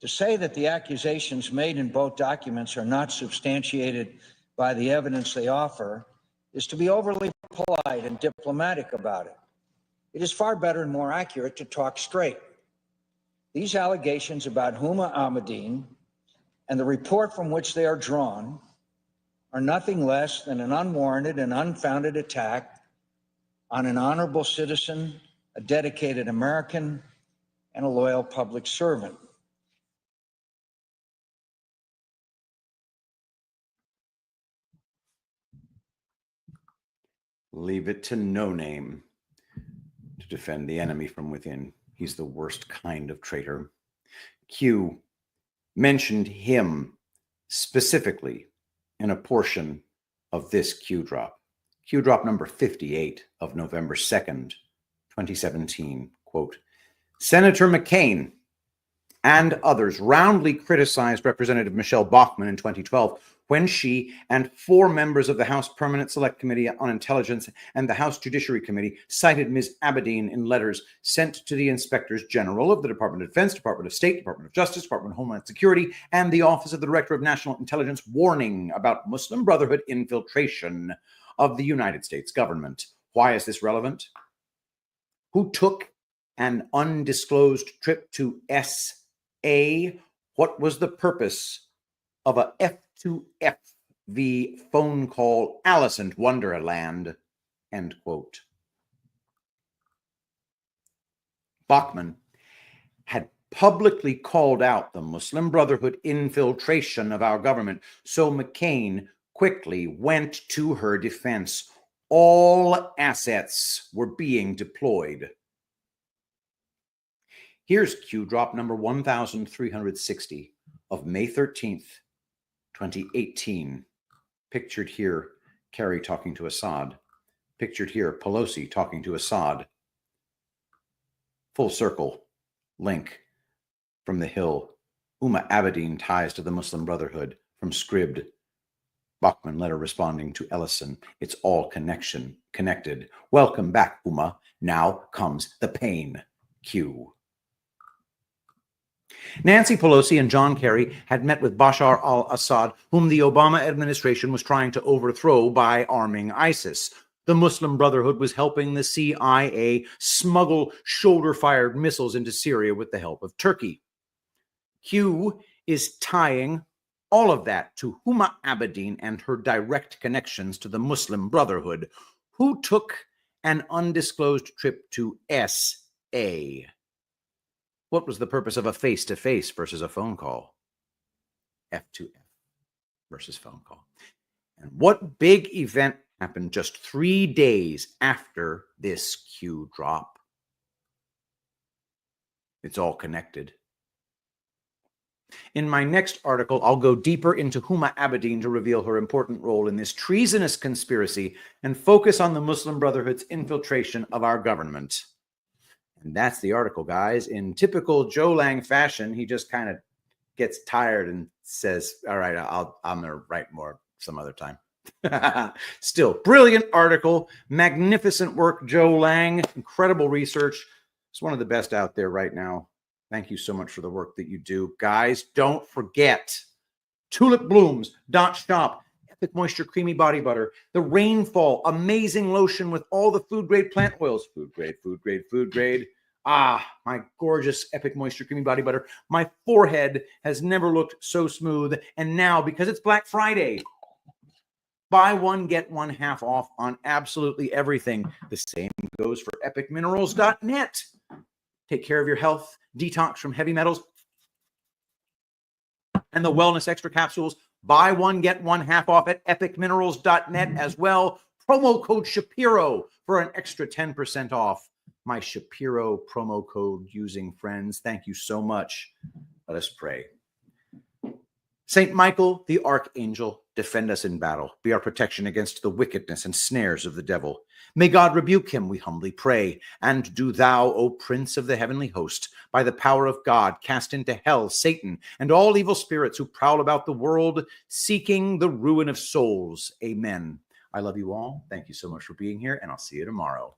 To say that the accusations made in both documents are not substantiated by the evidence they offer is to be overly polite and diplomatic about it. It is far better and more accurate to talk straight. These allegations about Huma Abedin and the report from which they are drawn are nothing less than an unwarranted and unfounded attack on an honorable citizen, a dedicated American, and a loyal public servant. Leave it to No Name to defend the enemy from within. He's the worst kind of traitor. Q mentioned him specifically in a portion of this Q drop. Q drop number 58 of November 2nd, 2017. Quote, Senator McCain and others roundly criticized Representative Michelle Bachmann in 2012 when she and 4 members of the House Permanent Select Committee on Intelligence and the House Judiciary Committee cited Ms. Abedin in letters sent to the Inspectors General of the Department of Defense, Department of State, Department of Justice, Department of Homeland Security, and the Office of the Director of National Intelligence, warning about Muslim Brotherhood infiltration of the United States government. Why is this relevant? Who took an undisclosed trip to SA? What was the purpose of a F2FV phone call, Alice in Wonderland? End quote. Bachmann had publicly called out the Muslim Brotherhood infiltration of our government, so McCain quickly went to her defense. All assets were being deployed. Here's Q drop number 1360 of May 13th, 2018. Pictured here, Kerry talking to Assad. Pictured here, Pelosi talking to Assad. Full circle link from the Hill. Huma Abedin ties to the Muslim Brotherhood from Scribd. Bachmann letter responding to Ellison. It's all connected. Welcome back, Huma. Now comes the pain. Q. Nancy Pelosi and John Kerry had met with Bashar al-Assad, whom the Obama administration was trying to overthrow by arming ISIS. The Muslim Brotherhood was helping the CIA smuggle shoulder-fired missiles into Syria with the help of Turkey. Q is tying all of that to Huma Abedin and her direct connections to the Muslim Brotherhood, who took an undisclosed trip to SA. What was the purpose of a face-to-face versus a phone call? F2F versus phone call. And what big event happened just 3 days after this Q drop? It's all connected. In my next article, I'll go deeper into Huma Abedin to reveal her important role in this treasonous conspiracy and focus on the Muslim Brotherhood's infiltration of our government. And that's the article, guys. In typical Joe Lange fashion, he just kind of gets tired and says, all right, I'm going to write more some other time. Still, brilliant article. Magnificent work, Joe Lange. Incredible research. It's one of the best out there right now. Thank you so much for the work that you do. Guys, don't forget tulipblooms.shop. Epic Moisture Creamy Body Butter. The Rainfall Amazing Lotion with all the food-grade plant oils. Food grade, food grade, food grade. Ah, my gorgeous Epic Moisture Creamy Body Butter. My forehead has never looked so smooth. And now, because it's Black Friday, buy one, get one half off on absolutely everything. The same goes for epicminerals.net. Take care of your health, detox from heavy metals, and the Wellness Extra Capsules. Buy one, get one half off at epicminerals.net as well. Promo code Shapiro for an extra 10% off. My Shapiro promo code using friends. Thank you so much. Let us pray. Saint Michael, the Archangel, defend us in battle. Be our protection against the wickedness and snares of the devil. May God rebuke him, we humbly pray. And do thou, O Prince of the heavenly host, by the power of God, cast into hell Satan and all evil spirits who prowl about the world, seeking the ruin of souls. Amen. I love you all. Thank you so much for being here, and I'll see you tomorrow.